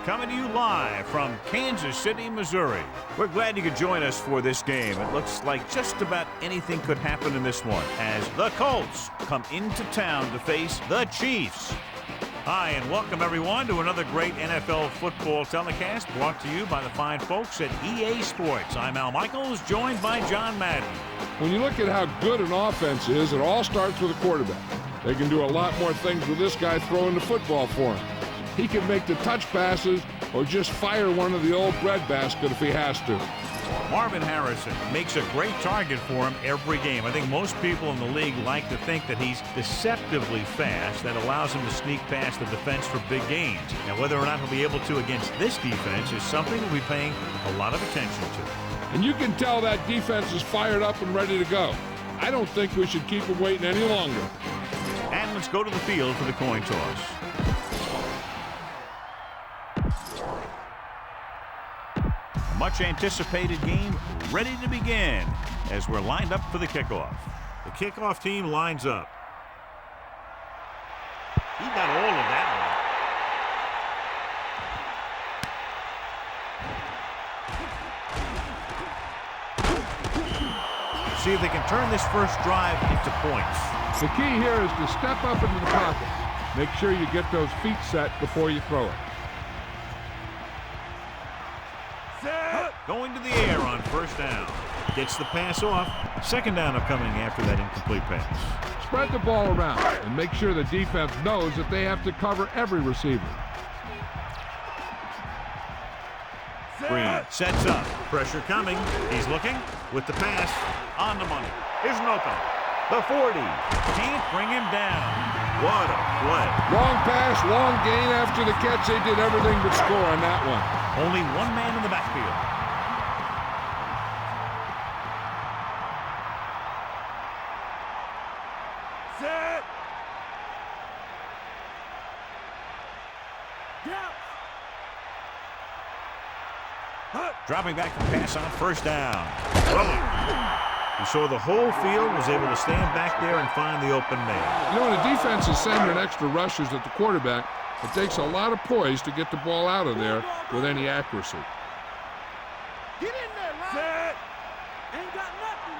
coming to you live from Kansas City, Missouri. We're glad you could join us for this game. It looks like just about anything could happen in this one as the Colts come into town to face the Chiefs. Hi, and welcome everyone to another great NFL football telecast brought to you by the fine folks at EA Sports. I'm Al Michaels, joined by John Madden. When you look at how good an offense is, it all starts with a quarterback. They can do a lot more things with this guy throwing the football for him. He can make the touch passes or just fire one of the old breadbasket if he has to. Marvin Harrison makes a great target for him every game. I think most people in the league like to think that he's deceptively fast. That allows him to sneak past the defense for big gains. Now, whether or not he'll be able to against this defense is something we'll be paying a lot of attention to. And you can tell that defense is fired up and ready to go. I don't think we should keep him waiting any longer. And let's go to the field for the coin toss. Much anticipated game ready to begin as we're lined up for the kickoff. The kickoff team lines up. He got all of that one. See if they can turn this first drive into points. The key here is to step up into the pocket. Make sure you get those feet set before you throw it. Going to the air on first down. Gets the pass off. Second down upcoming after that incomplete pass. Spread the ball around and make sure the defense knows that they have to cover every receiver. Green sets up. Pressure coming. He's looking with the pass on the money. Here's an opening. The 40. Can't bring him down. What a play. Long pass, long gain after the catch. They did everything but score on that one. Only one man in the backfield. Set. Dropping back to pass on first down. You saw the whole field was able to stand back there and find the open man. You know, when the defense is sending extra rushers at the quarterback, it takes a lot of poise to get the ball out of there with any accuracy. Get in there, Ron. Set. Ain't got nothing.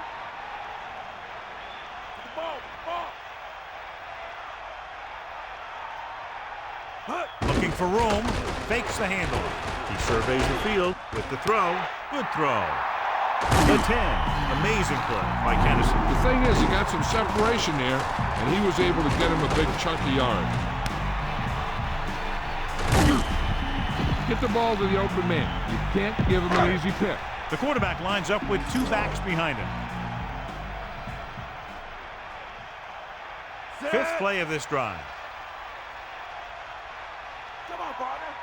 The ball. Looking for room. Fakes the handle. He surveys the field with the throw. Good throw. The 10. Amazing play by Kennison. The thing is, he got some separation there, and he was able to get him a big chunky yard. Get the ball to the open man. You can't give him an easy pick. The quarterback lines up with two backs behind him. Fifth play of this drive. Come on, partner.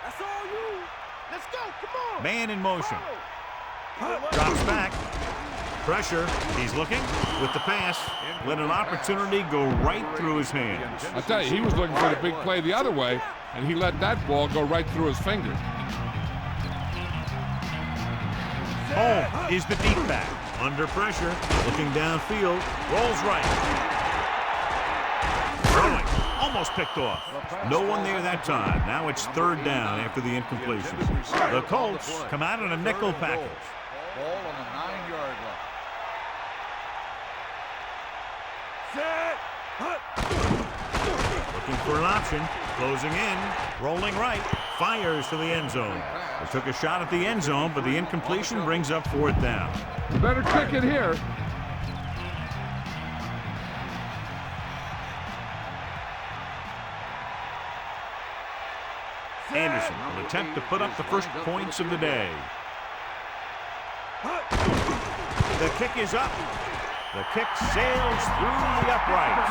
That's all you. Let's go. Come on. Man in motion. Drops back. Pressure. He's looking with the pass. Let an opportunity go right through his hands. I tell you, he was looking for the big play the other way, and he let that ball go right through his fingers. Home is the deep back. Under pressure. Looking downfield. Rolls right. Throwing. Almost picked off. No one there that time. Now it's third down after the incompletion. The Colts come out in a nickel package. Ball on the 9-yard line. Set. Looking for an option. Closing in. Rolling right. Fires to the end zone. They took a shot at the end zone, but the incompletion brings up fourth down. You better kick it here. Anderson will attempt to put up the first points of the day. The kick is up. The kick sails through the uprights.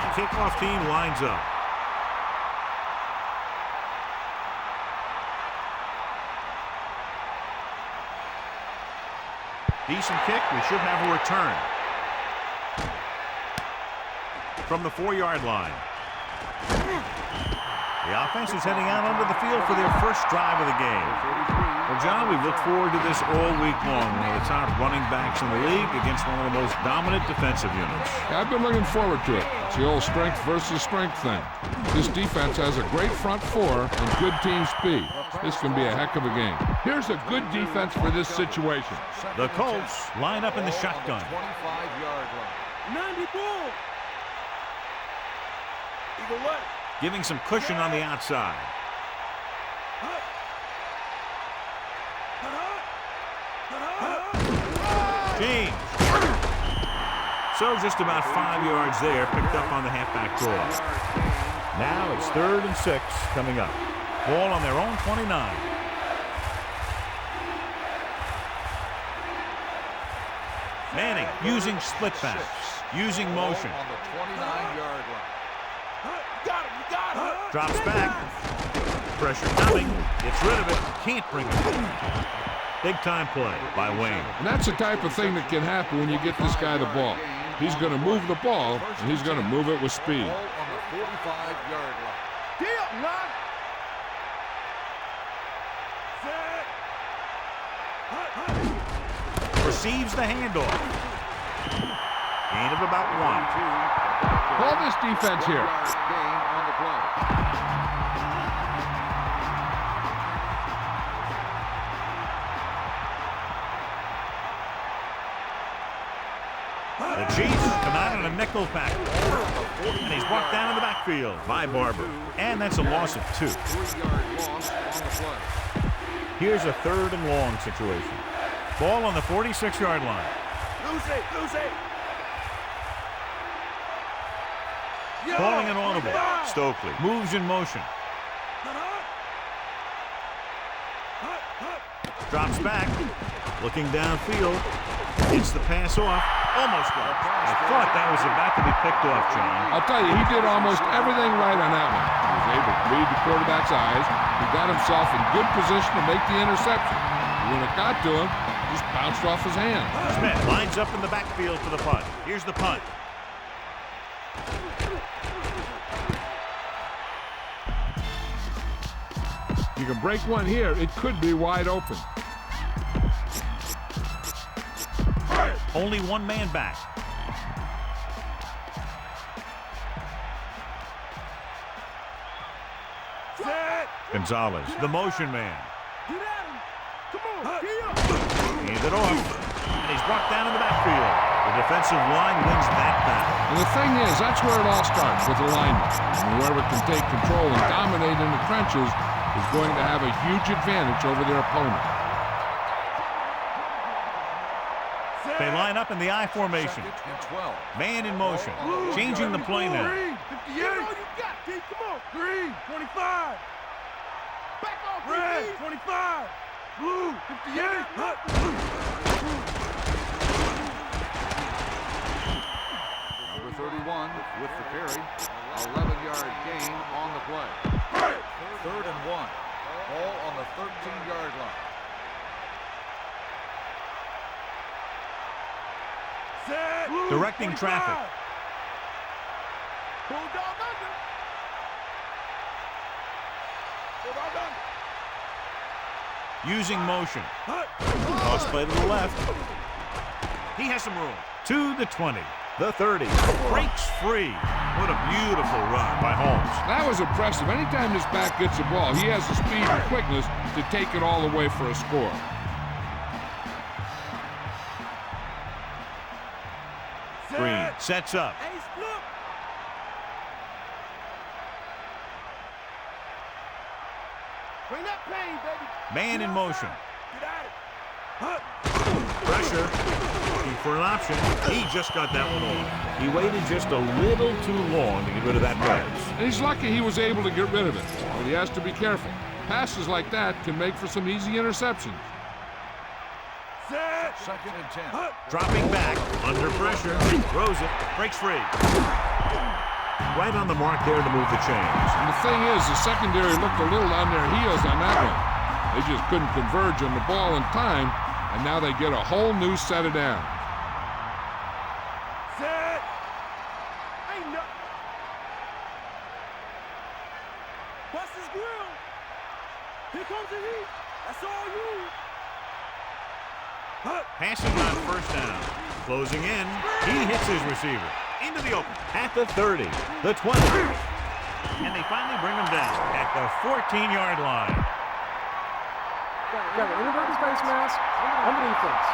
The kickoff team lines up. Decent kick. We should have a return. From the 4-yard line. The offense is heading out onto the field for their first drive of the game. Well, John, we've looked forward to this all week long. One of the top running backs in the league against one of the most dominant defensive units. I've been looking forward to it. It's the old strength versus strength thing. This defense has a great front four and good team speed. This can be a heck of a game. Here's a good defense for this situation. The Colts line up in the shotgun. 25-yard line. 90 ball. Eagle left. Giving some cushion on the outside. James. So just about 5 yards there, picked up on the halfback draw. Now it's 3rd and 6 coming up. Ball on their own 29. Manning using split backs, using motion. On the 29-yard line. Drops back. Pressure coming. Gets rid of it. Can't bring it in. Big time play by Wayne. And that's the type of thing that can happen when you get this guy the ball. He's going to move the ball, and he's going to move it with speed. Ball on the 45-yard line. Receives the handoff. Gain of about 1. Call this defense here. Gain on the play. The Chiefs come out in a nickel pack. And he's brought down in the backfield by Barber. And that's a loss of 2. 3-yard loss on the play. Here's a 3rd and long situation. Ball on the 46-yard line. Lose it. Calling an audible. Stokely moves in motion. Drops back. Looking downfield. Gets the pass off. Almost got it. I thought that was about to be picked off, John. I'll tell you, he did almost everything right on that one. He was able to read the quarterback's eyes. He got himself in good position to make the interception. When it got to him, it just bounced off his hand. Smith lines up in the backfield for the punt. Here's the punt. You can break one here. It could be wide open. Only one man back. Gonzalez, the motion man. Get at him. Come on. Hands it off. And he's brought down in the backfield. The defensive line wins that battle. And the thing is, that's where it all starts, with alignment. And whoever can take control and dominate in the trenches is going to have a huge advantage over their opponent. They line up in the I formation. 2nd and 12. Man in motion. Changing the play now. 58. Get all you got, D. Come on. Green, 25. Back off, red, 25. Blue, 58. Number 31 with the carry. 11-yard gain on the play. 3rd and 1. Ball on the 13-yard line. Directing traffic. Bulldog under. Using motion. Cross play to the left. He has some room. To the 20. The 30. Breaks free. What a beautiful run by Holmes. That was impressive. Anytime this back gets the ball, he has the speed and quickness to take it all the way for a score. Green sets up. Ace, look. Bring that pain, baby. Man in motion. Get at it. Pressure. Looking for an option. He just got that one off. He waited just a little too long to get rid of that pass. And he's lucky he was able to get rid of it, but he has to be careful. Passes like that can make for some easy interceptions. 2nd and 10. Dropping back. Under pressure. Throws it. Breaks free. Right on the mark there to move the chains. And the thing is, the secondary looked a little on their heels on that one. They just couldn't converge on the ball in time, and now they get a whole new set of downs. Set. Ain't no. Here comes the heat. That's all you. Passing on first down. Closing in. He hits his receiver. Into the open. At the 30. The 20. And they finally bring him down at the 14-yard line. Got an inverted face mask on the defense.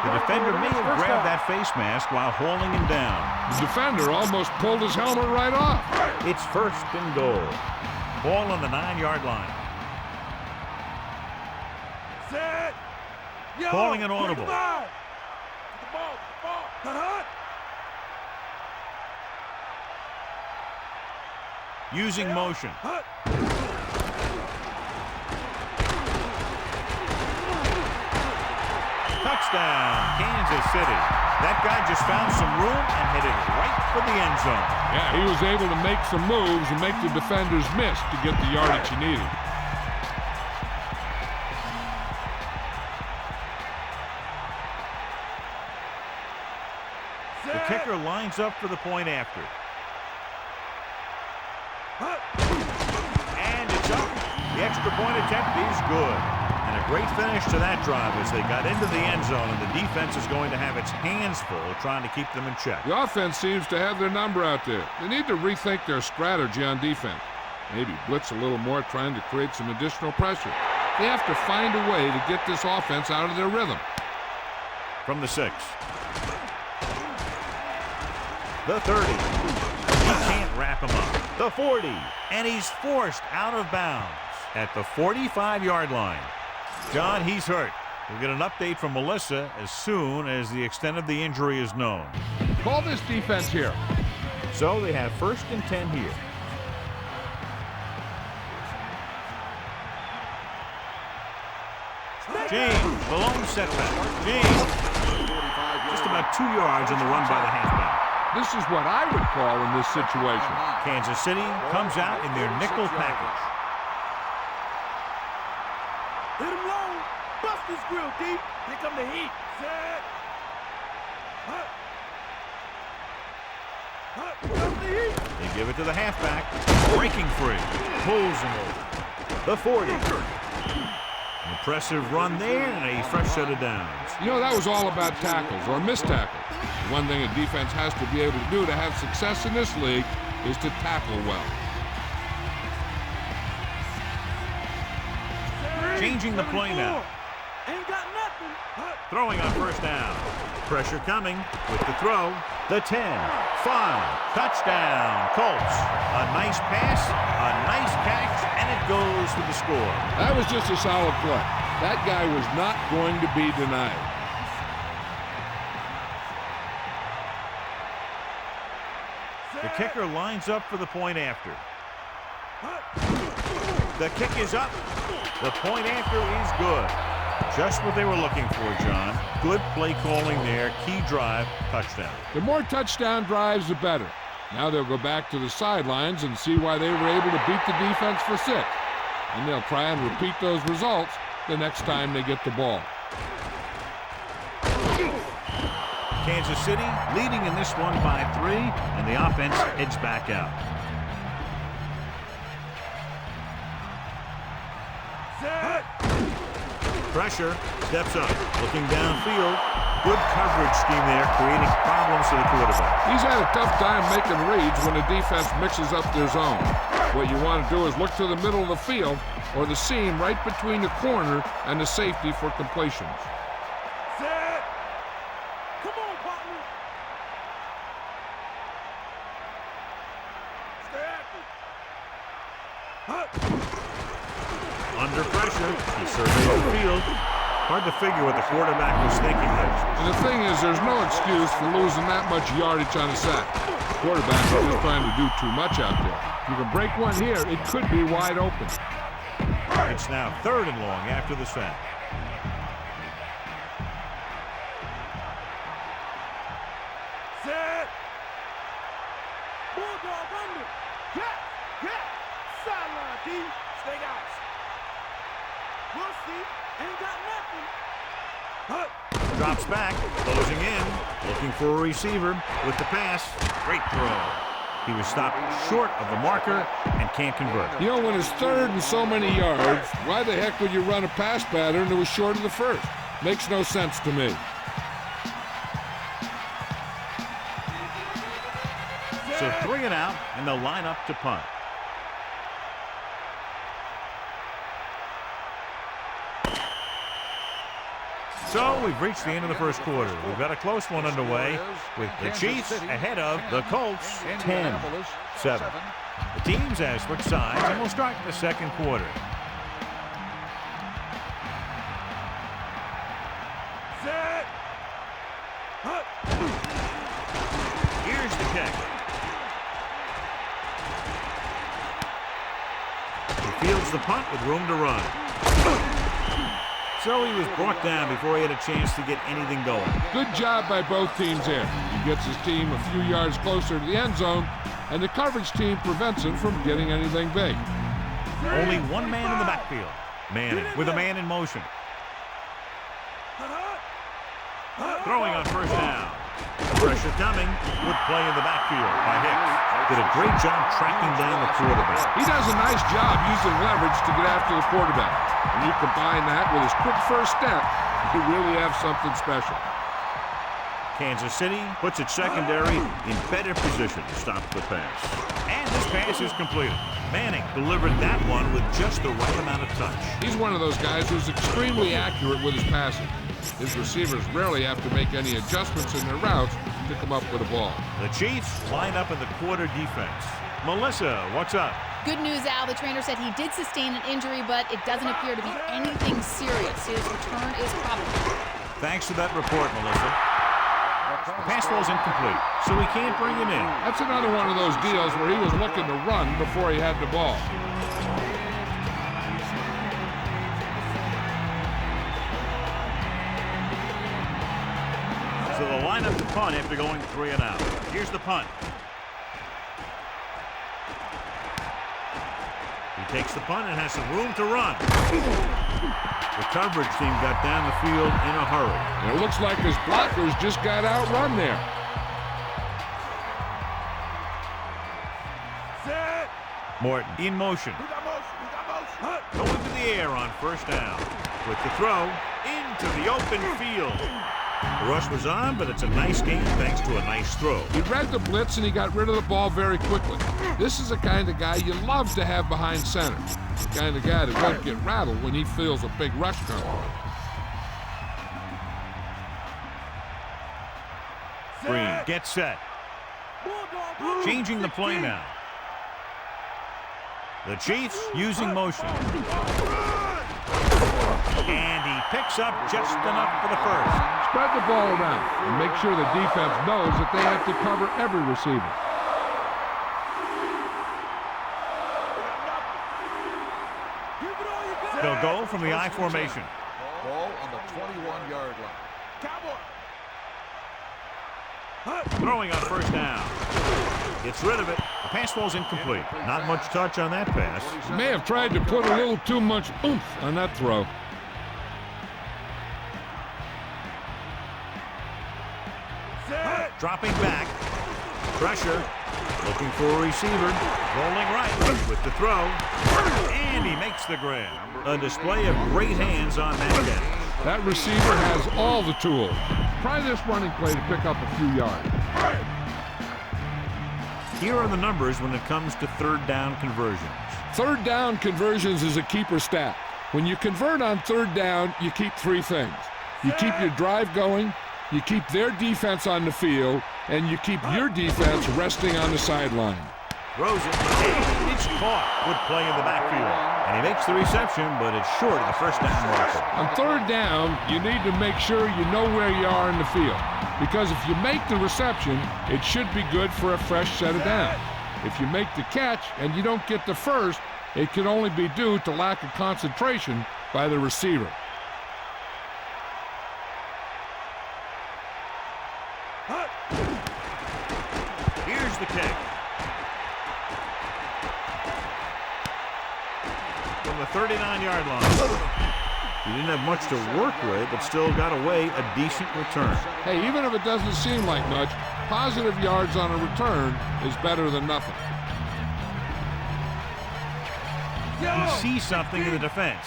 The defender may have grabbed that face mask while holding him down. The defender almost pulled his helmet right off. It's first and goal. Ball on the 9-yard line. Set. Yo, Calling an audible. 25. Get the ball. Hut. Using motion. Hut. Touchdown, Kansas City. That guy just found some room and hit it right for the end zone. Yeah, he was able to make some moves and make the defenders miss to get the yardage he needed. The kicker lines up for the point after. And it's up. The extra point attempt is good. And a great finish to that drive as they got into the end zone, and the defense is going to have its hands full trying to keep them in check. The offense seems to have their number out there. They need to rethink their strategy on defense. Maybe blitz a little more, trying to create some additional pressure. They have to find a way to get this offense out of their rhythm. From the 6. The 30. He can't wrap him up. The 40. And he's forced out of bounds at the 45-yard line. John, he's hurt. We'll get an update from Melissa as soon as the extent of the injury is known. Call this defense here. So they have first and 10 here. James, the lone setback. James, just about 2 yards on the run by the halfback. This is what I would call in this situation. Kansas City comes out in their nickel package. Hit him low. Bust his grill, D. Here come the heat. Set. Hut. Comes the heat. They give it to the halfback. Breaking free. Pulls him over. The 40. Impressive run there and a fresh set of downs. You know, that was all about tackles or missed tackles. One thing a defense has to be able to do to have success in this league is to tackle well. Changing the play now. Ain't got nothing. Throwing on first down. Pressure coming with the throw. The 10. 5. Touchdown, Colts. A nice pass, a nice catch, and it goes for the score. That was just a solid play. That guy was not going to be denied. The kicker lines up for the point after. The kick is up. The point after is good. Just what they were looking for, John. Good play calling there. Key drive, touchdown. The more touchdown drives, the better. Now they'll go back to the sidelines and see why they were able to beat the defense for 6. And they'll try and repeat those results the next time they get the ball. Kansas City leading in this one by 3, and the offense heads back out. Set. Pressure, steps up, looking downfield. Good coverage scheme there, creating problems for the quarterback. He's had a tough time making reads when the defense mixes up their zone. What you want to do is look to the middle of the field or the seam right between the corner and the safety for completions. Set. Come on, partner. Stay active. Under pressure, he surveys the field. Hard to figure what the quarterback was thinking there. And the thing is, there's no excuse for losing that much yardage on a sack. The quarterback is just trying to do too much out there. If you can break one here, it could be wide open. It's now 3rd and long after the sack. Set. Bulldog under. Get. Sideline, D. Stay out. We'll see. Ain't got nothing. Drops back, closing in, looking for a receiver with the pass. Great throw. He was stopped short of the marker and can't convert. You know, when it's third and so many yards, why the heck would you run a pass pattern that was short of the first? Makes no sense to me. So 3 and out, and they'll line up to punt. So we've reached the end of the first quarter. We've got a close one underway with the Chiefs ahead of the Colts 10-7. The teams have switched sides, and we'll start the second quarter. Set. Here's the kick. He fields the punt with room to run. So he was brought down before he had a chance to get anything going. Good job by both teams here. He gets his team a few yards closer to the end zone, and the coverage team prevents him from getting anything big. Only one man in the backfield. Manning with a man in motion. Throwing on first down. Pressure coming. Good play in the backfield by Hicks. Did a great job tracking down the quarterback. He does a nice job using leverage to get after the quarterback. When you combine that with his quick first step, you really have something special. Kansas City puts its secondary in better position to stop the pass. And this pass is completed. Manning delivered that one with just the right amount of touch. He's one of those guys who's extremely accurate with his passing. His receivers rarely have to make any adjustments in their routes to come up with a ball. The Chiefs line up in the quarter defense. Melissa, what's up? Good news, Al. The trainer said he did sustain an injury, but it doesn't appear to be anything serious. His return is probable. Thanks for that report, Melissa. The pass ball's incomplete, so we can't bring him in. That's another one of those deals where he was looking to run before he had the ball. So they'll line up to punt after going 3 and out. Here's the punt. He takes the punt and has some room to run. The coverage team got down the field in a hurry. And it looks like his blockers just got outrun there. Set. Morton in motion. We got motion. Going to the air on first down. With the throw into the open field. The rush was on, but it's a nice game thanks to a nice throw. He read the blitz and he got rid of the ball very quickly. This is the kind of guy you love to have behind center. The kind of guy that won't get rattled when he feels a big rush coming. Green gets set. Changing the play now. The Chiefs using motion. And he picks up just enough for the first. Spread the ball around and make sure the defense knows that they have to cover every receiver. They'll go from the I formation. Ball on the 21-yard line. Throwing on first down. Gets rid of it. The pass ball's incomplete. Not much touch on that pass. He may have tried to put a little too much oomph on that throw. Dropping back. Pressure. Looking for a receiver. Rolling right with the throw. And he makes the grab. A display of great hands on that catch. That receiver has all the tools. Try this running play to pick up a few yards. Here are the numbers when it comes to third down conversions. Third down conversions is a keeper stat. When you convert on third down, you keep 3 things. You keep your drive going, you keep their defense on the field, and you keep your defense resting on the sideline. Throws it, and it's caught. Good play in the backfield. And he makes the reception, but it's short of the first down marker. On third down, you need to make sure you know where you are in the field. Because if you make the reception, it should be good for a fresh set of downs. If you make the catch and you don't get the first, it can only be due to lack of concentration by the receiver. Here's the kick. From the 39-yard line. He didn't have much to work with, but still got away a decent return. Hey, even if it doesn't seem like much, Positive yards on a return is better than nothing. He sees something in the defense.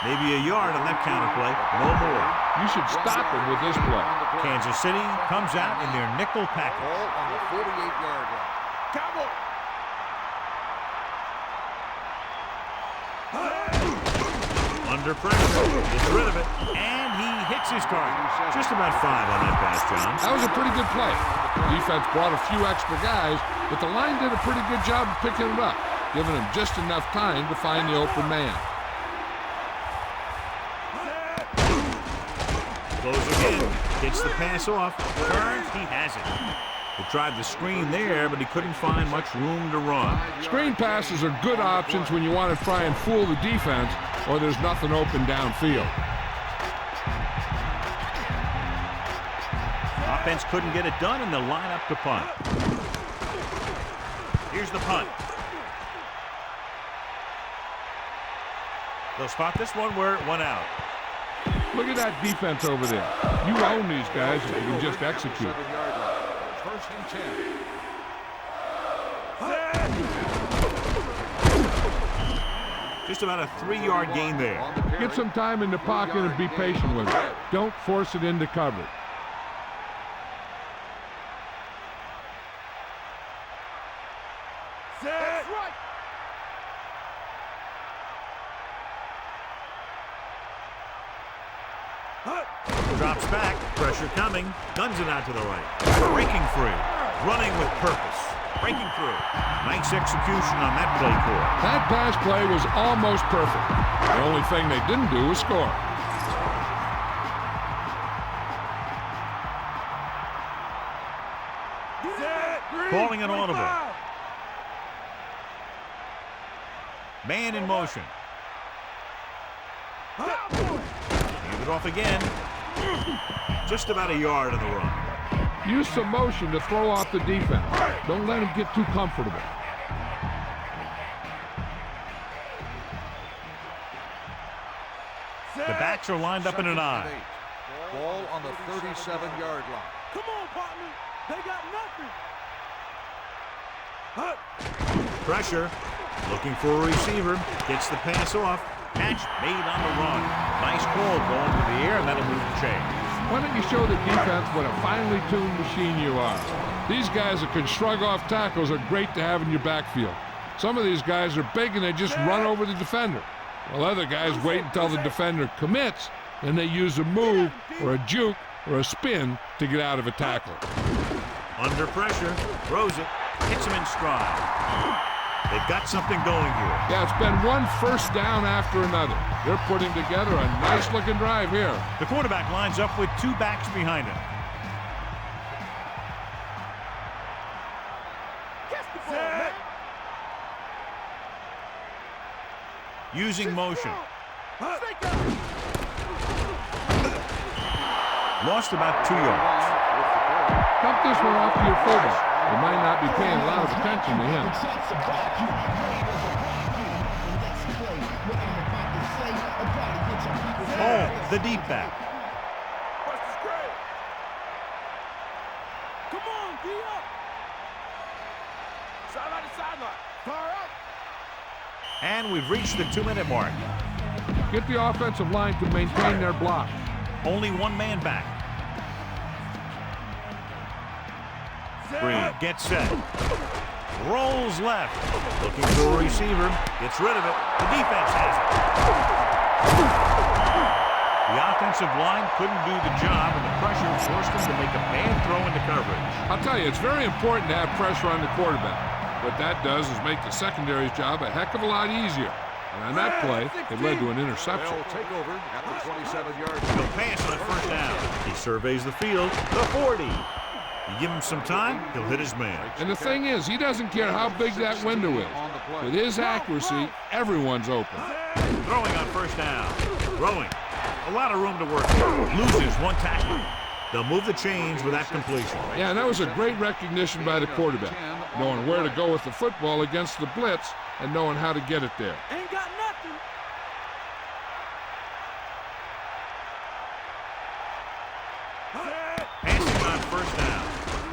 Maybe a yard on that counter play. No more. You should stop him with this play. Kansas City comes out in their nickel package. Ball on the 48-yard line. Cowboy. Under pressure, gets rid of it, and he hits his target. Just about 5 on that pass, John. That was a pretty good play. Defense brought a few extra guys, but the line did a pretty good job of picking it up, giving him just enough time to find the open man. Goes again, gets the pass off, turns, he has it. He tried the screen there, but he couldn't find much room to run. Screen passes are good options when you want to try and fool the defense or there's nothing open downfield. Offense couldn't get it done, and they'll line up to punt. Here's the punt. They'll spot this one where it went out. Look at that defense over there. You own these guys if you can just execute. First and 10. Just about a 3-yard gain there. Get some time in the pocket and be patient with it. Don't force it into coverage. Set. Right. Drops back, pressure coming, guns it out to the right. Breaking free, running with purpose, breaking through. Nice execution on that play call. That pass play was almost perfect. The only thing they didn't do was score. Calling an audible. Man in motion. Hand it off again. Just about a yard on the run. Use some motion to throw off the defense. Don't let them get too comfortable. The backs are lined up in an eye. Ball on the 37-yard line. Come on, partner. They got nothing. Pressure. Looking for a receiver. Gets the pass off. Catch made on the run. Nice call going to the air, and that'll move the chain. Why don't you show the defense what a finely tuned machine you are? These guys that can shrug off tackles are great to have in your backfield. Some of these guys are big and they just run over the defender. While other guys wait until the defender commits, then they use a move or a juke or a spin to get out of a tackle. Under pressure, throws it, hits him in stride. They've got something going here. Yeah, it's been one first down after another. They're putting together a nice-looking drive here. The quarterback lines up with 2 backs behind him. Using motion. Lost about 2 yards. Dump this one off to your fullback. You might not be paying a lot of attention to him. Oh, the deep back. Come on, D up. Sideline to sideline. Far out. And we've reached the 2-minute mark. Get the offensive line to maintain their block. Only 1 man back. Green gets set. Rolls left. Looking for a receiver. Gets rid of it. The defense has it. The offensive line couldn't do the job, and the pressure forced them to make a bad throw into coverage. I'll tell you, it's very important to have pressure on the quarterback. What that does is make the secondary's job a heck of a lot easier. And on that play, it led to an interception. They'll take over at the 27-yard line. He'll pass on first down. He surveys the field. The 40. You give him some time, he'll hit his man. And the thing is, he doesn't care how big that window is. With his accuracy, everyone's open. Throwing on first down. Throwing. A lot of room to work with. Loses 1 tackle. They'll move the chains with that completion. Yeah, and that was a great recognition by the quarterback. Knowing where to go with the football against the blitz and knowing how to get it there. Ain't got nothing.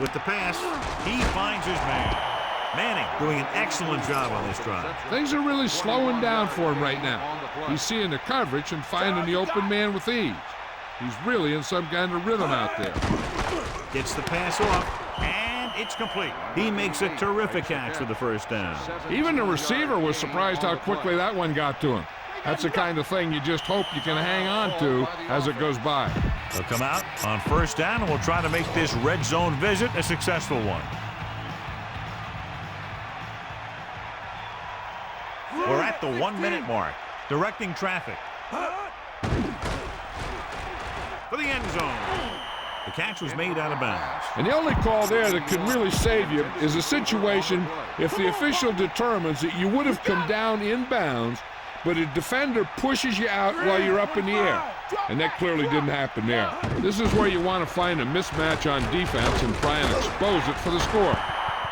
With the pass, he finds his man. Manning doing an excellent job on this drive. Things are really slowing down for him right now. He's seeing the coverage and finding the open man with ease. He's really in some kind of rhythm out there. Gets the pass off, and it's complete. He makes a terrific catch for the first down. Even the receiver was surprised how quickly that one got to him. That's the kind of thing you just hope you can hang on to as it goes by. They'll come out on first down, and we'll try to make this red zone visit a successful one. We're at the 1-minute mark, directing traffic. For the end zone. The catch was made out of bounds. And the only call there that could really save you is a situation if the official determines that you would have come down in bounds, but a defender pushes you out while you're up in the air. And that clearly didn't happen there. This is where you want to find a mismatch on defense and try and expose it for the score.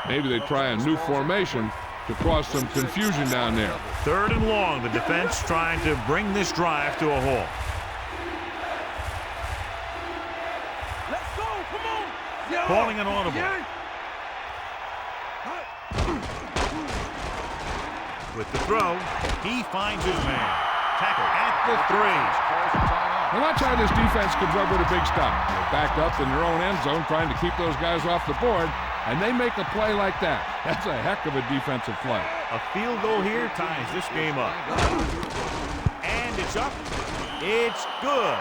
Maybe they try a new formation to cause some confusion down there. 3rd and long, the defense trying to bring this drive to a halt. Let's go, come on. Calling an audible. With the throw, he finds his man. Tackle at the 3. Now watch how this defense comes up with a big stop. They're backed up in their own end zone trying to keep those guys off the board, and they make a play like that. That's a heck of a defensive play. A field goal here ties this game up. And it's up. It's good.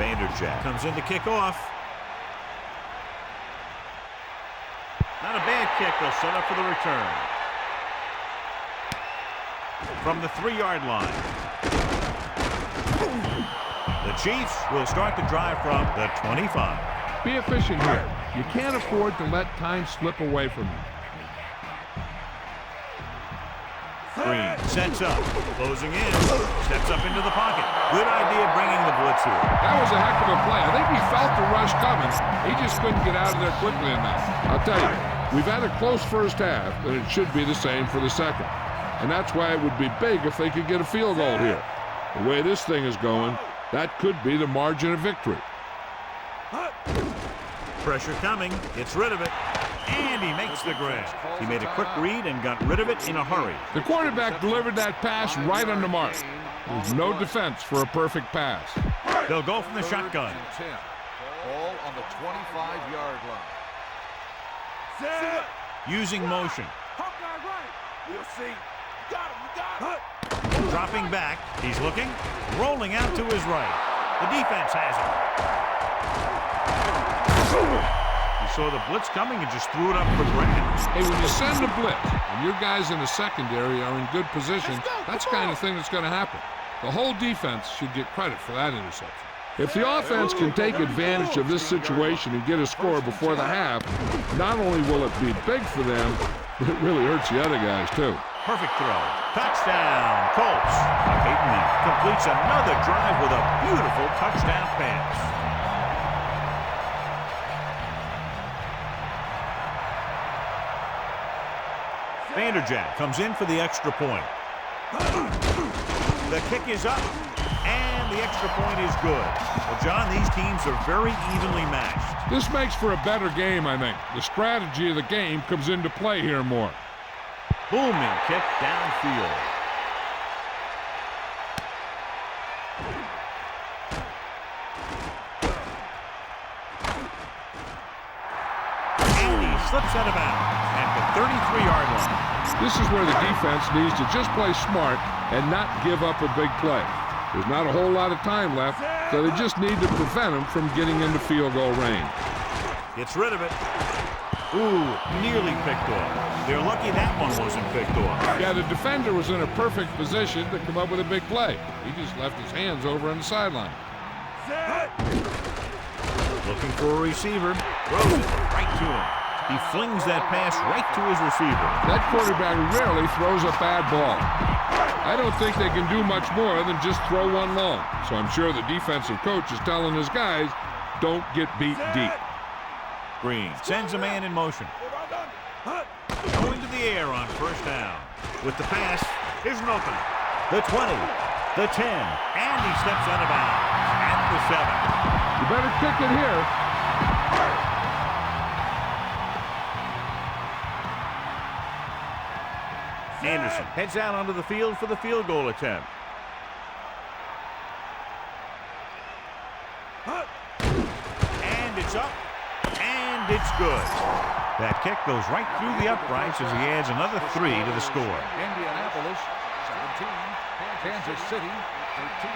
Vanderjagt comes in to kick off. Not a bad kick. They'll set up for the return. From the 3-yard line. The Chiefs will start the drive from the 25. Be efficient here. You can't afford to let time slip away from you. Green sets up, closing in, steps up into the pocket. Good idea bringing the blitz here. That was a heck of a play. I think he felt the rush coming. He just couldn't get out of there quickly enough. I'll tell you, we've had a close first half, and it should be the same for the second. And that's why it would be big if they could get a field goal here. The way this thing is going, that could be the margin of victory. Pressure coming, gets rid of it, and he makes the grab. He made a quick read and got rid of it in a hurry. The quarterback delivered that pass right on the mark. There's no defense for a perfect pass. They'll go from the shotgun. Ball on the 25-yard line. Using motion. We'll see. Got him, you got him. Dropping back, he's looking, rolling out to his right. The defense has it. He saw the blitz coming and just threw it up for grabs. Hey, when you send a blitz and your guys in the secondary are in good position, that's the kind of thing that's going to happen. The whole defense should get credit for that interception. If the offense can take advantage of this situation and get a score before the half, not only will it be big for them, but it really hurts the other guys too. Perfect throw. Touchdown, Colts. Peyton Manning completes another drive with a beautiful touchdown pass. Vanderjagt comes in for the extra point. The kick is up, and the extra point is good. Well, John, these teams are very evenly matched. This makes for a better game, I think. The strategy of the game comes into play here more. Booming kick downfield. And he slips out of bounds at the 33-yard line. This is where the defense needs to just play smart and not give up a big play. There's not a whole lot of time left, so they just need to prevent them from getting into field goal range. Gets rid of it. Ooh, nearly picked off. They're lucky that one wasn't picked off. Yeah, the defender was in a perfect position to come up with a big play. He just left his hands over on the sideline. Looking for a receiver. Throws it right to him. He flings that pass right to his receiver. That quarterback rarely throws a bad ball. I don't think they can do much more than just throw one long. So I'm sure the defensive coach is telling his guys, don't get beat deep. Green sends a man in motion. Going to the air on first down. With the pass, here's an opening. The 20, the 10, and he steps out of bounds at the 7. You better kick it here. Anderson heads out onto the field for the field goal attempt. And it's up, and it's good. That kick goes right through the uprights as he adds another 3 to the score. Indianapolis 17, Kansas City 13.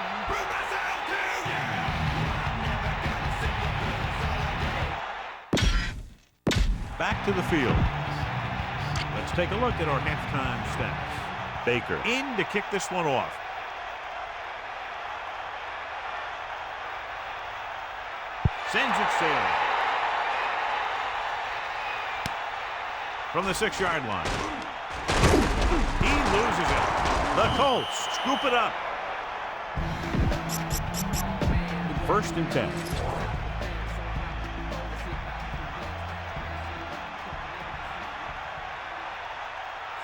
Back to the field. Let's take a look at our halftime stats. Baker in to kick this one off. Sends it sailing. From the 6-yard line. He loses it. The Colts scoop it up. 1st and 10.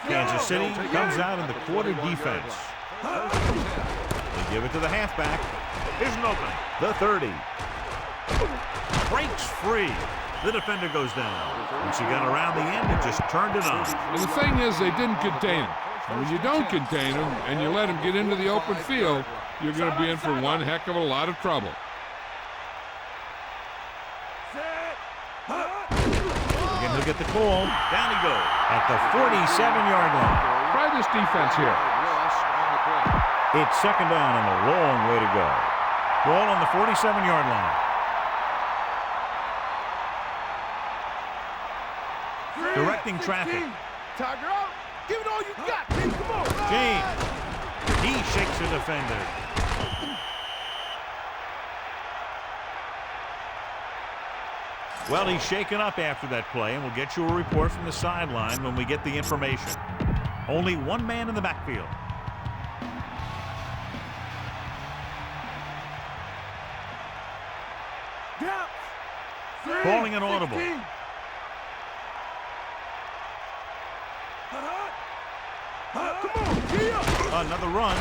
Kansas City comes out in the quarter defense. They give it to the halfback. Here's an opening. The 30. Breaks free. The defender goes down. Once he got around the end, it just turned it on. And the thing is, they didn't contain him. And when you don't contain him and you let him get into the open field, you're going to be in for one heck of a lot of trouble. Again, he'll get the call. Down he goes at the 47-yard line. Try this defense here. It's 2nd down and a long way to go. Ball on the 47-yard line. Directing traffic. Tiger out. Give it all you got, team. Come on. James. He shakes the defender. Well, he's shaken up after that play, and we'll get you a report from the sideline when we get the information. Only one man in the backfield. Calling an audible. Another run.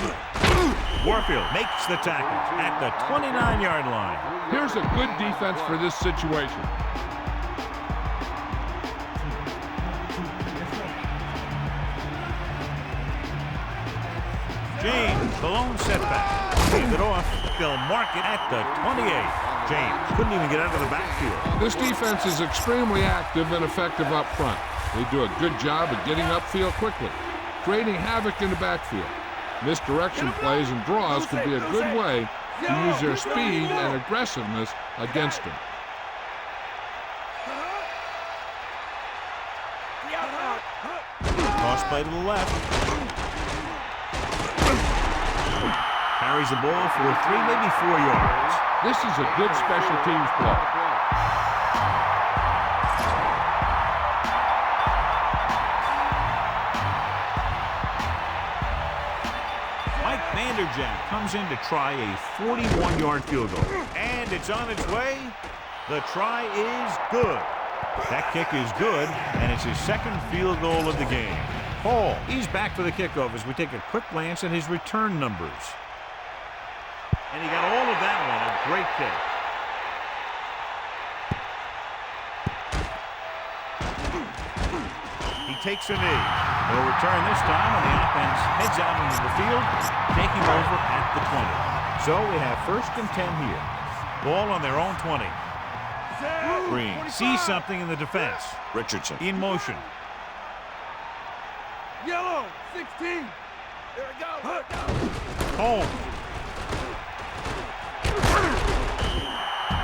Warfield makes the tackle at the 29-yard line. Here's a good defense for this situation. James, the lone setback. Hand it off. They'll mark it at the 28. James couldn't even get out of the backfield. This defense is extremely active and effective up front. They do a good job of getting upfield quickly, creating havoc in the backfield. Misdirection plays and draws can be a good way to use their speed and aggressiveness against them. Cross play to the left. Carries the ball for 3, maybe 4 yards. This is a good special teams play. Jack comes in to try a 41-yard field goal. And it's on its way. The try is good. That kick is good, and it's his 2nd field goal of the game. Paul, he's back for the kickoff as we take a quick glance at his return numbers. And he got all of that one. A great kick. He takes a knee. He'll return this time, and the offense heads out into the field, taking over at the 20. So we have 1st and 10 here. Ball on their own 20. Green sees something in the defense. Richardson in motion. Yellow, 16. There we go. Home.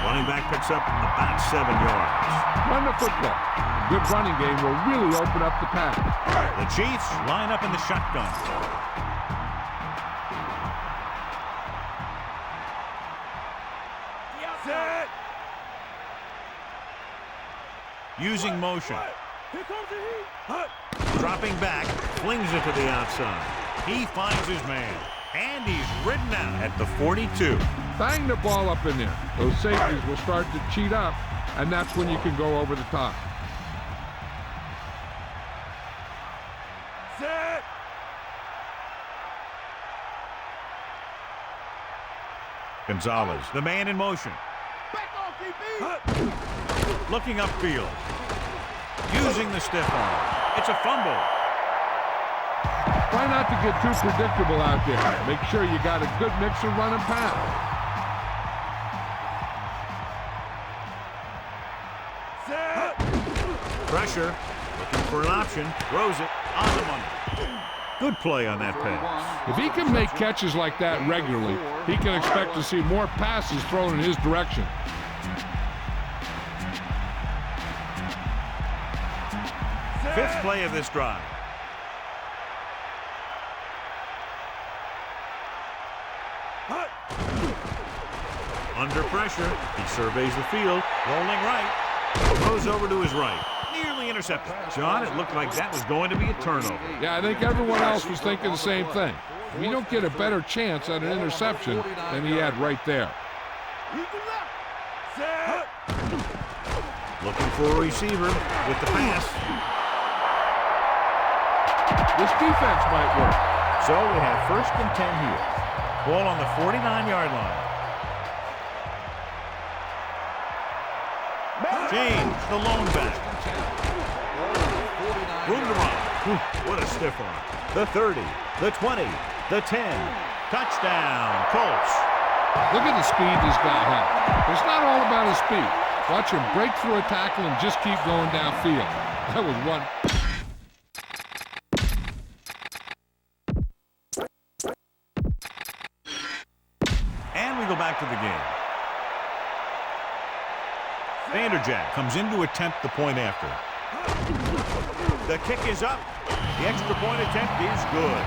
Running back picks up about 7 yards. Run the football. A good running game will really open up the pass. The Chiefs line up in the shotgun. Set. Using motion. Here comes the heat. Dropping back, flings it to the outside. He finds his man, and he's ridden out at the 42. Bang the ball up in there. Those safeties will start to cheat up, and that's when you can go over the top. Set. Gonzalez, the man in motion. Back off, DB. Looking upfield. Using the stiff arm. It's a fumble. Try not to get too predictable out there. Make sure you got a good mix of run and pass. Pressure. Looking for an option. Throws it on the money. Good play on that pass. If he can make catches like that regularly, he can expect to see more passes thrown in his direction. Fifth play of this drive. Under pressure, he surveys the field, rolling right, throws over to his right, nearly intercepted. John, it looked like that was going to be a turnover. Yeah, I think everyone else was thinking the same thing. You don't get a better chance at an interception than he had right there. Looking for a receiver with the pass. This defense might work. So we have 1st and 10 here. Ball on the 49-yard line. James, the lone back. Room to run. What a stiff arm. The 30, the 20, the 10. Touchdown, Colts. Look at the speed this guy has. It's not all about his speed. Watch him break through a tackle and just keep going downfield. That was one. And we go back to the game. Vanderjagt comes in to attempt the point after. The kick is up. The extra point attempt is good.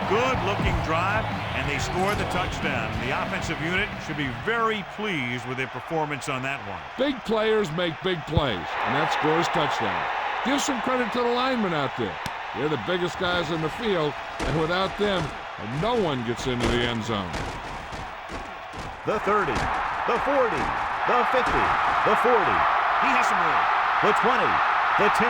Good-looking drive, and they score the touchdown. The offensive unit should be very pleased with their performance on that one. Big players make big plays, and that scores touchdown. Give some credit to the linemen out there. They're the biggest guys in the field, and without them, no one gets into the end zone. The 30, the 40, the 50, the 40. He has some room. The 20, the 10.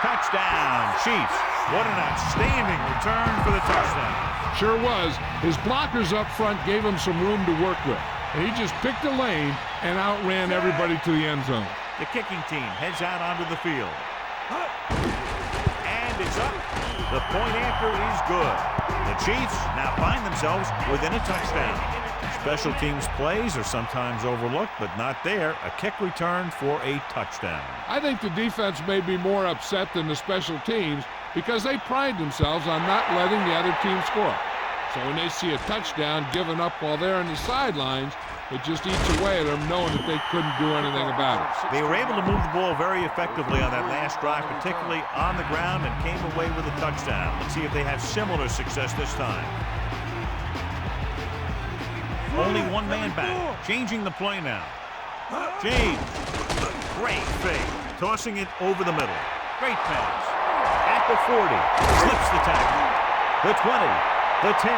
Touchdown, Chiefs. What an outstanding return for the touchdown. Sure was. His blockers up front gave him some room to work with, and he just picked a lane and outran everybody to the end zone. The kicking team heads out onto the field. And it's up. The point after is good. The Chiefs now find themselves within a touchdown. Special teams plays are sometimes overlooked, but not there. A kick return for a touchdown. I think the defense may be more upset than the special teams because they pride themselves on not letting the other team score. So when they see a touchdown given up while they're on the sidelines, it just eats away at them knowing that they couldn't do anything about it. They were able to move the ball very effectively on that last drive, particularly on the ground, and came away with a touchdown. Let's see if they have similar success this time. Only one man back, changing the play now. James, great fake, tossing it over the middle. Great pass. At the 40, slips the tackle. The 20, the 10,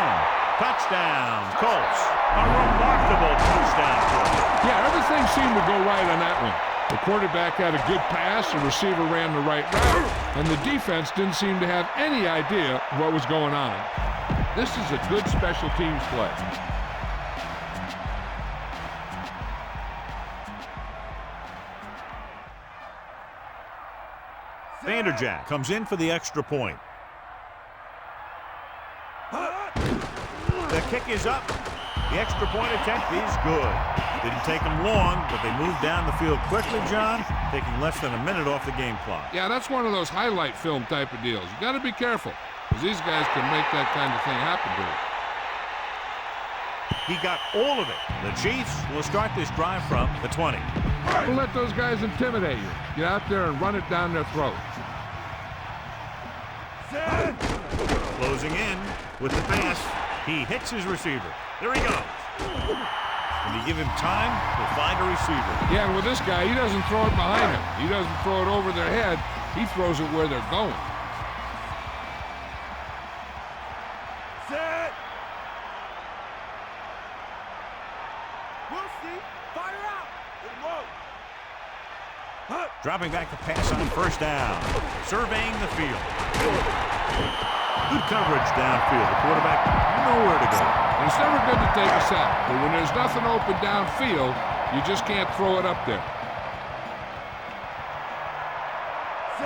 touchdown, Colts. A remarkable touchdown play. Yeah, everything seemed to go right on that one. The quarterback had a good pass, the receiver ran the right route, and the defense didn't seem to have any idea what was going on. This is a good special teams play. Vanderjagt comes in for the extra point. The kick is up. The extra point attempt is good. Didn't take them long, but they moved down the field quickly, John, taking less than a minute off the game clock. Yeah, that's one of those highlight film type of deals. You got to be careful, because these guys can make that kind of thing happen to you. He got all of it. The Chiefs will start this drive from the 20. Don't let those guys intimidate you. Get out there and run it down their throat. Closing in with the pass. He hits his receiver. There he goes. When you give him time, he'll find a receiver. Yeah, and with this guy, he doesn't throw it behind him. He doesn't throw it over their head. He throws it where they're going. Set. We'll see. Fire out. Good work. Dropping back to pass on first down. Surveying the field. Good coverage downfield. The quarterback nowhere to go. And it's never good to take a sack, but when there's nothing open downfield, You just can't throw it up there.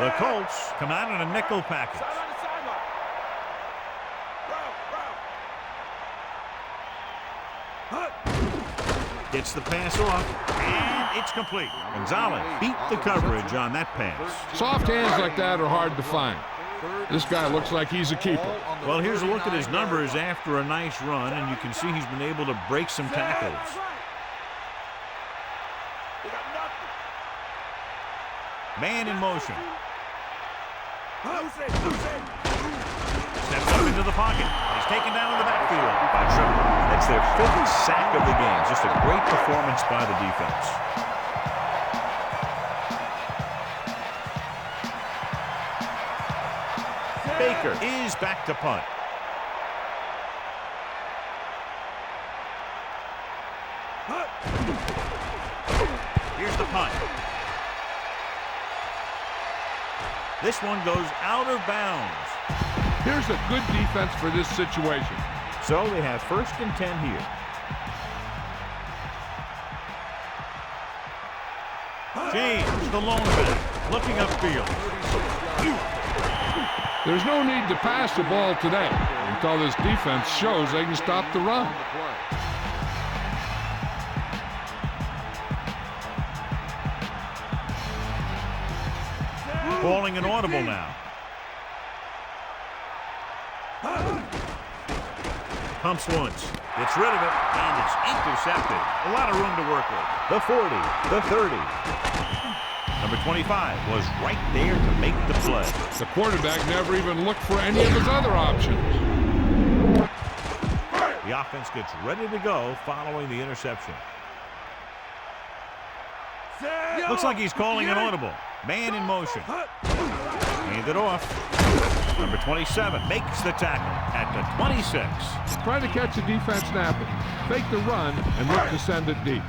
The Colts come out in a nickel package. Gets the pass off, and it's complete. Gonzalez beat the coverage on that pass. Soft hands like that are hard to find. This guy looks like he's a keeper. Well, here's a look at his numbers after a nice run, and you can see he's been able to break some tackles. Man in motion. Steps up into the pocket. He's taken down in the backfield by Terrell. That's their 5th sack of the game. Just a great performance by the defense. Baker is back to punt. Here's the punt. This one goes out of bounds. Here's a good defense for this situation. So they have 1st and 10 here. James, the lone back, looking upfield. There's no need to pass the ball today until this defense shows they can stop the run. Calling an audible now. Pumps once, gets rid of it, and it's intercepted. A lot of room to work with. The 40, the 30. Number 25 was right there to make the play. The quarterback never even looked for any of his other options. The offense gets ready to go following the interception. Looks like he's calling an audible. Man in motion. Hand it off. Number 27 makes the tackle at the 26. Try to catch the defense napping. Fake the run and look to send it deep.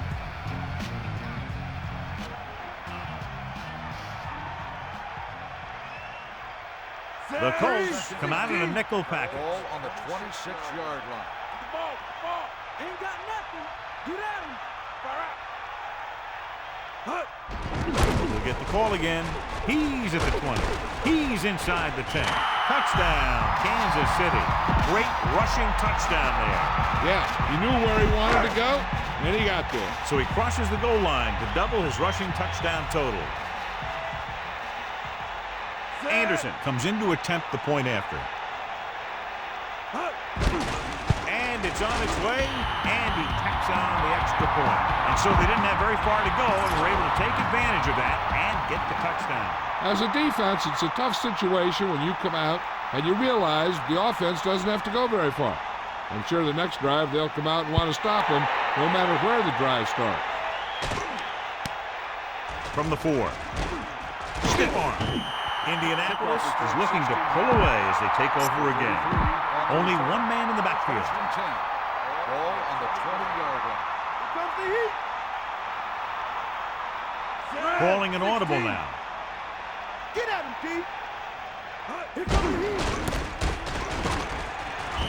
The Colts come out in a nickel package. Ball on the 26-yard line. Ball. Ain't got nothing. Get at him. We'll get the call again. He's at the 20. He's inside the 10. Touchdown, Kansas City. Great rushing touchdown there. Yeah, he knew where he wanted to go, and he got there. So he crosses the goal line to double his rushing touchdown total. Anderson comes in to attempt the point after. And it's on its way, and he tacks on the extra point. And so they didn't have very far to go and were able to take advantage of that and get the touchdown. As a defense, it's a tough situation when you come out and you realize the offense doesn't have to go very far. I'm sure the next drive they'll come out and want to stop them no matter where the drive starts. From the 4. Stiff arm. Indianapolis is looking to pull away as they take over again. Only one man in the backfield. Ball on the 20-yard line. Here comes the heat. Calling an audible now. Get at him, D. Here comes the heat.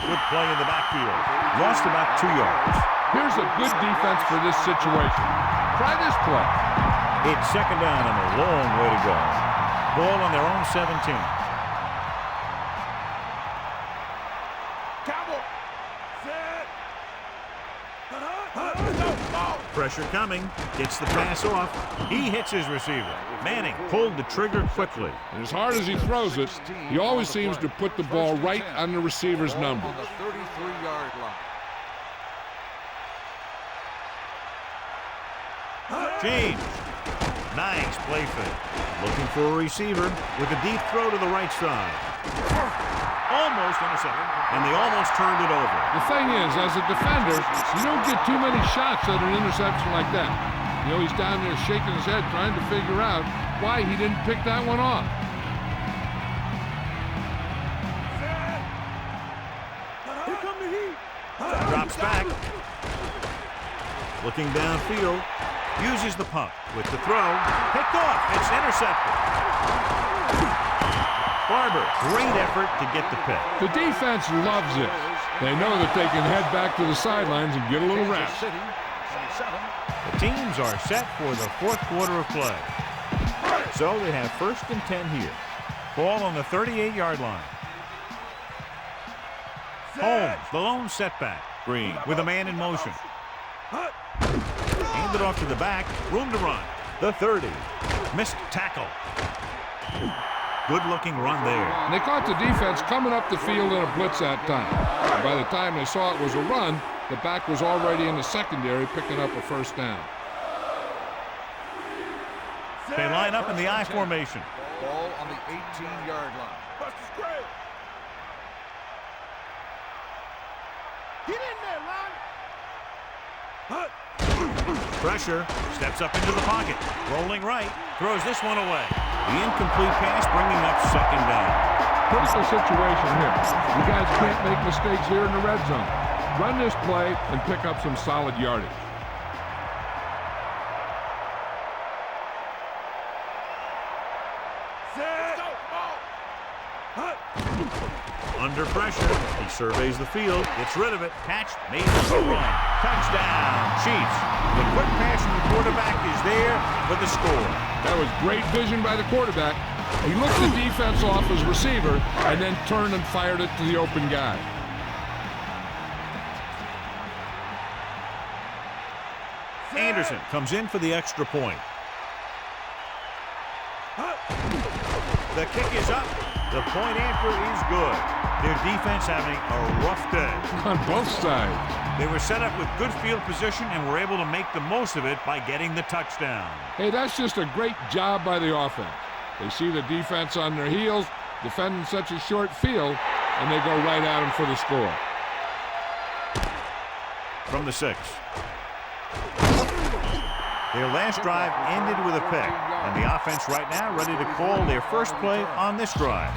Good play in the backfield. Lost about 2 yards. Here's a good defense for this situation. Try this play. It's 2nd down and a long way to go. Ball on their own 17. Pressure coming. Gets the pass off. He hits his receiver. Manning pulled the trigger quickly. And as hard as he throws it, he always seems to put the ball right on the receiver's number. On the 33-yard line. James. Nice play fake. Looking for a receiver with a deep throw to the right side. Almost intercepted, and they almost turned it over. The thing is, as a defender, you don't get too many shots at an interception like that. You know, he's down there shaking his head trying to figure out why he didn't pick that one off. Here come the heat. Drops back. Looking downfield. Uses the pump with the throw. Picked off. It's intercepted. Barber, great effort to get the pick. The defense loves it. They know that they can head back to the sidelines and get a little rest. City 7. The teams are set for the fourth quarter of play. So they have 1st and 10 here. Ball on the 38-yard line. Holmes, the lone setback. Green with a man in motion. Hand it off to the back. Room to run. The 30. Missed tackle. Good-looking run there. And they caught the defense coming up the field in a blitz that time. And by the time they saw it was a run, the back was already in the secondary picking up a first down. They line up in the I formation. Ball on the 18-yard line. Get in there, Lon. Pressure. Steps up into the pocket. Rolling right. Throws this one away. The incomplete pass bringing up 2nd down. Critical situation here. You guys can't make mistakes here in the red zone. Run this play and pick up some solid yardage. Under pressure. He surveys the field. Gets rid of it. Catch made for the run. Touchdown, Chiefs. The quick pass from the quarterback is there for the score. That was great vision by the quarterback. He looked the defense off his receiver and then turned and fired it to the open guy. Anderson comes in for the extra point. The kick is up. The point after is good. Their defense having a rough day. On both sides. They were set up with good field position and were able to make the most of it by getting the touchdown. Hey, that's just a great job by the offense. They see the defense on their heels, defending such a short field, and they go right at them for the score. From the 6. Their last drive ended with a pick, and the offense right now ready to call their first play on this drive.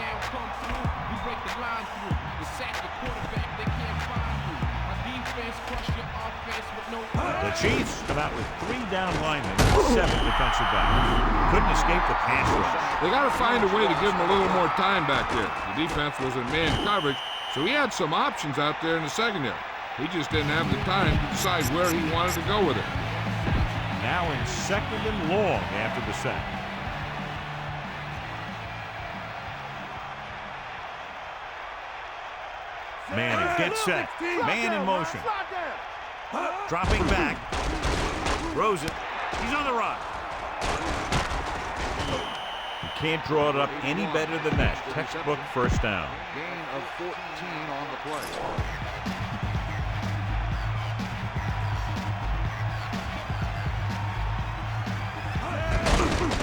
The Chiefs come out with 3 down linemen and 7 defensive backs. Couldn't escape the pass rush. They got to find a way to give him a little more time back there. The defense was in man coverage, so he had some options out there in the secondary. He just didn't have the time to decide where he wanted to go with it. Now in 2nd and long after the sack. Manning gets set. Man in motion. Dropping back. Throws it. He's on the run. You can't draw it up any better than that. Textbook first down. Gain of 14 on the play.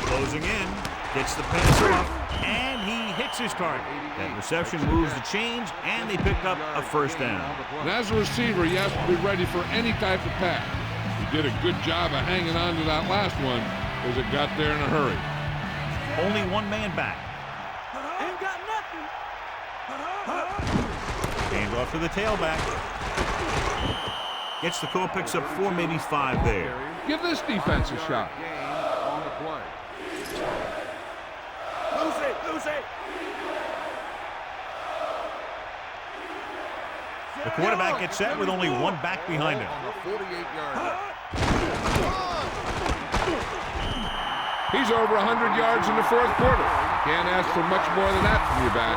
Closing in, gets the pass off, and he hits his target. That reception moves the chains, and they picked up a first down. And as a receiver, you have to be ready for any type of pass. He did a good job of hanging on to that last one as it got there in a hurry. Only one man back. Ain't got nothing. Hand off to the tailback. Gets the call, picks up 4, maybe 5 there. Give this defense a shot. The quarterback gets set with only one back behind him. He's over 100 yards in the fourth quarter. Can't ask for much more than that from your back.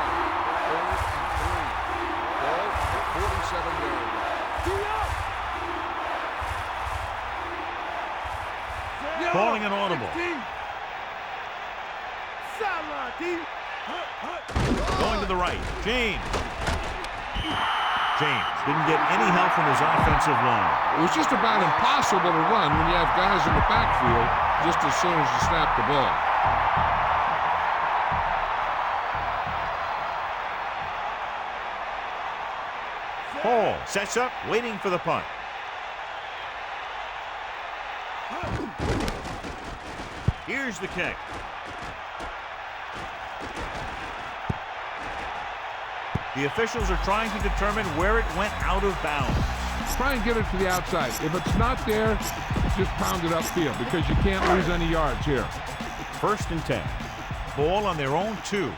Calling an audible. Going to the right. James didn't get any help from his offensive line. It was just about impossible to run when you have guys in the backfield just as soon as you snap the ball. Hall sets up, waiting for the punt. Here's the kick. The officials are trying to determine where it went out of bounds. Try and get it to the outside. If it's not there, just pound it upfield because you can't lose any yards here. 1st and 10. Ball on their own 2.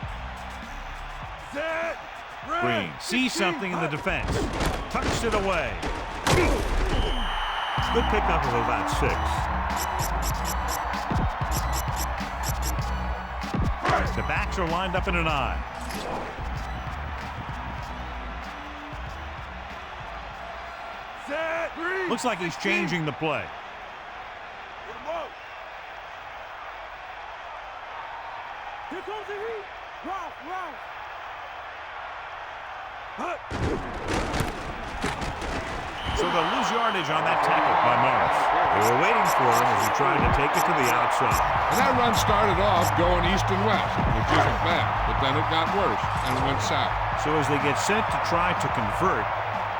Green sees something in the defense. Tucks it away. Good pickup of about 6. The backs are lined up in an I. Set. Three. Looks like he's changing the play. Put him up. Here comes the heat. Ralph. Hut. So they'll lose yardage on that tackle by Morris. They were waiting for him as he tried to take it to the outside. And that run started off going east and west, which isn't bad, but then it got worse and it went south. So as they get set to try to convert,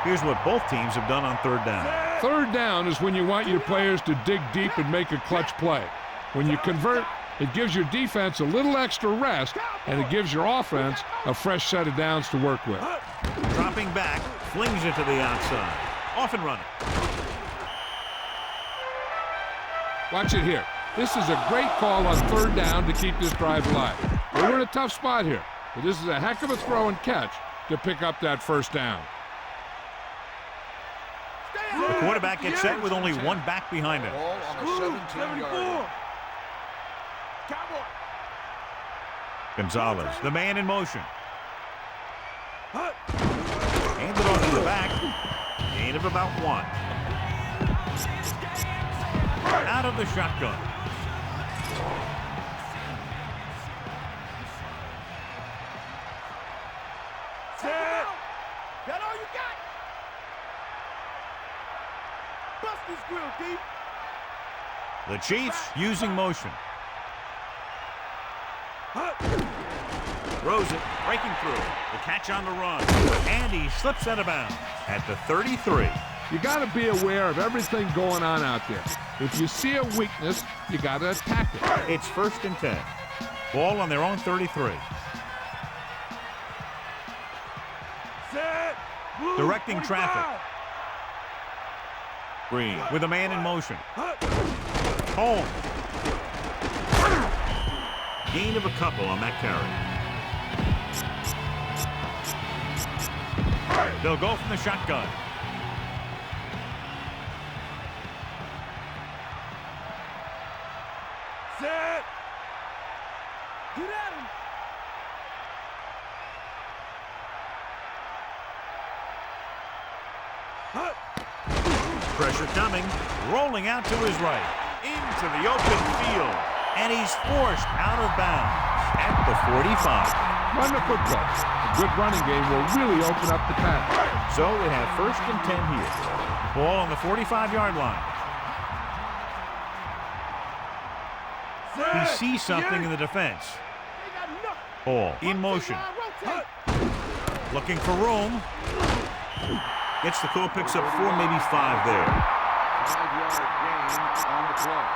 here's what both teams have done on 3rd down. 3rd down is when you want your players to dig deep and make a clutch play. When you convert, it gives your defense a little extra rest, and it gives your offense a fresh set of downs to work with. Dropping back, flings it to the outside. Off and running. Watch it here. This is a great call on 3rd down to keep this drive alive. We're in a tough spot here, but this is a heck of a throw and catch to pick up that 1st down. The quarterback gets set with only one back behind him. Ball on the 17-yard. Cowboy. Gonzalez, the man in motion. Handed off to the back. Gain of about 1. Out of the shotgun. Set. That all you got? Bust this grill, deep. The Chiefs using motion. Throws it, breaking through. The catch on the run. And he slips out of bounds at the 33. You got to be aware of everything going on out there. If you see a weakness, you got to attack it. It's 1st and 10. Ball on their own 33. Set. Blue, Directing 25. traffic. Green with a man in motion. Home. Gain of a couple on that carry. They'll go from the shotgun. Set. Get at him. Pressure coming. Rolling out to his right. Into the open field. And he's forced out of bounds at the 45. Run the football. A good running game will really open up the pass. So they have 1st and 10 here. Ball on the 45-yard line. He sees something in the defense. Ball in motion. Looking for room. Gets the call, picks up 4, maybe 5 there. 5-yard gain on the play.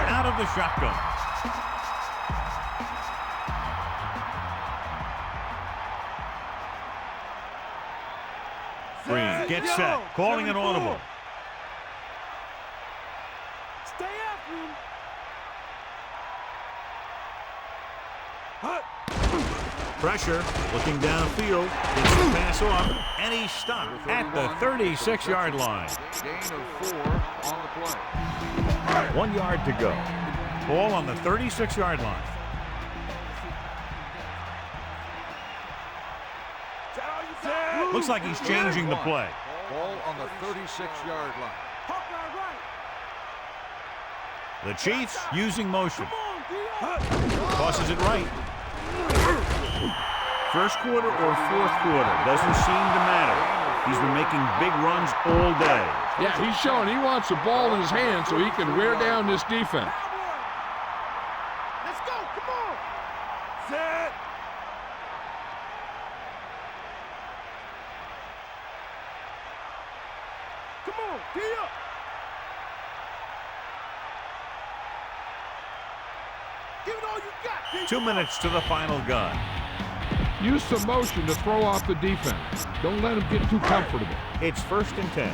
Out of the shotgun. Green gets set, calling an audible. Stay after him. Pressure, looking downfield, gets the pass off, and he's stopped at the 36-yard line. Gain of 4 on the play. 1 yard to go. Ball on the 36-yard line. Looks like he's changing the play. Ball on the 36-yard line. The Chiefs using motion. Tosses it right. 1st quarter or 4th quarter, doesn't seem to matter. He's been making big runs all day. Yeah, he's showing he wants the ball in his hand so he can wear down this defense. Let's go, come on. Set. Come on, giddy up. Give it all you got. 2 minutes to the final gun. Use some motion to throw off the defense. Don't let him get too comfortable. It's 1st and 10.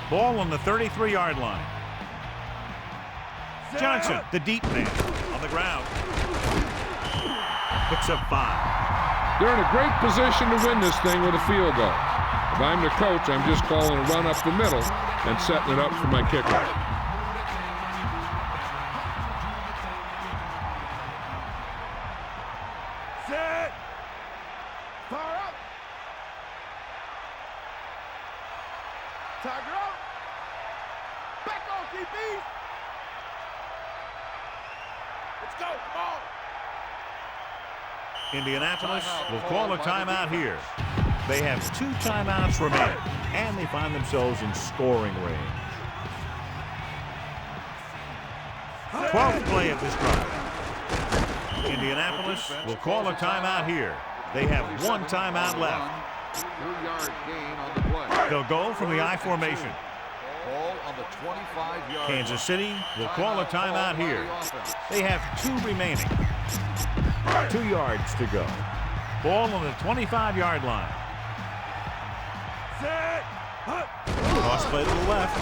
Ball on the 33-yard line. Johnson, the deep man, on the ground. Picks up 5. They're in a great position to win this thing with a field goal. If I'm the coach, I'm just calling a run up the middle and setting it up for my kicker. Set. Fire up. Tiger out. Back off, DB. Let's go. Come on. Indianapolis will call a timeout here. They have 2 timeouts remaining, and they find themselves in scoring range. 12th play of this drive. Indianapolis will call a timeout here. They have 1 timeout left. 3-yard gain on the play. They'll go from the I formation. Ball on the 25-yard Kansas City will call a timeout here. They have 2 remaining. 2 yards to go. Ball on the 25-yard line. Set. Cross play to the left.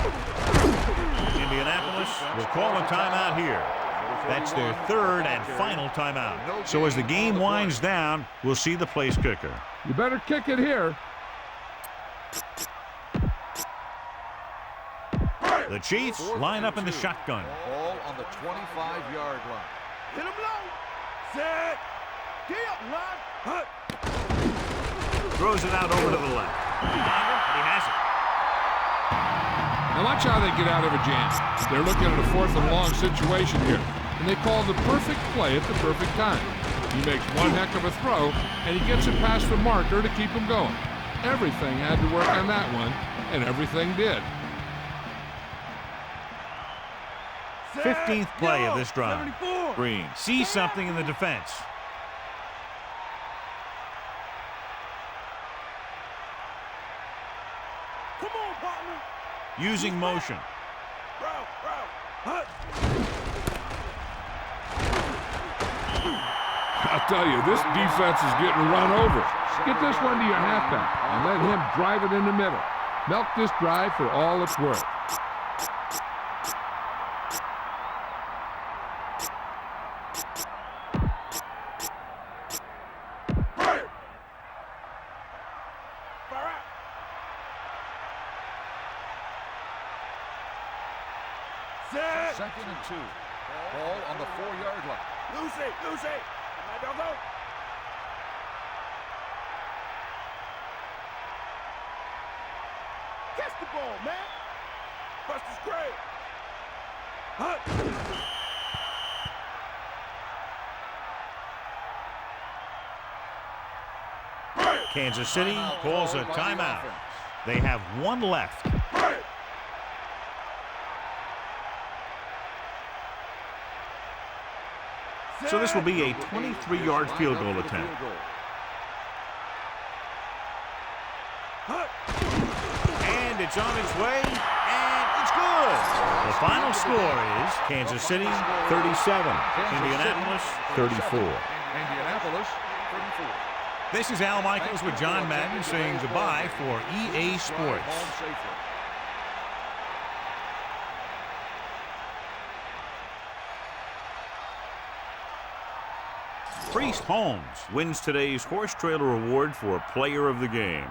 Indianapolis will call a timeout here. That's their 3rd and final timeout. So as the game winds down, we'll see the place kicker. You better kick it here. The Chiefs line up in the shotgun. Ball on the 25-yard line. Hit him low. Set. Get up, line. Throws it out over to the left. And he has it. Now watch how they get out of a jam. They're looking at a 4th and long situation here, and they call the perfect play at the perfect time. He makes one heck of a throw, and he gets it past the marker to keep him going. Everything had to work on that one, and everything did. 15th play of this drive. 74. Green sees something in the defense. Come on, partner. Using motion. I'll tell you, this defense is getting run over. Get this one to your halfback and let him drive it in the middle. Milk this drive for all it's worth. Set. 2nd and 2. Ball on the 4-yard line. Lucy. Don't go. Catch the ball, man. Buster's great. Kansas City calls a timeout. They have 1 left. So this will be a 23-yard field goal attempt. And it's on its way, and it's good. The final score is Kansas City 37, Indianapolis 34. Indianapolis 34. This is Al Michaels with John Madden saying goodbye for EA Sports. Priest Holmes wins today's Horse Trailer Award for Player of the Game.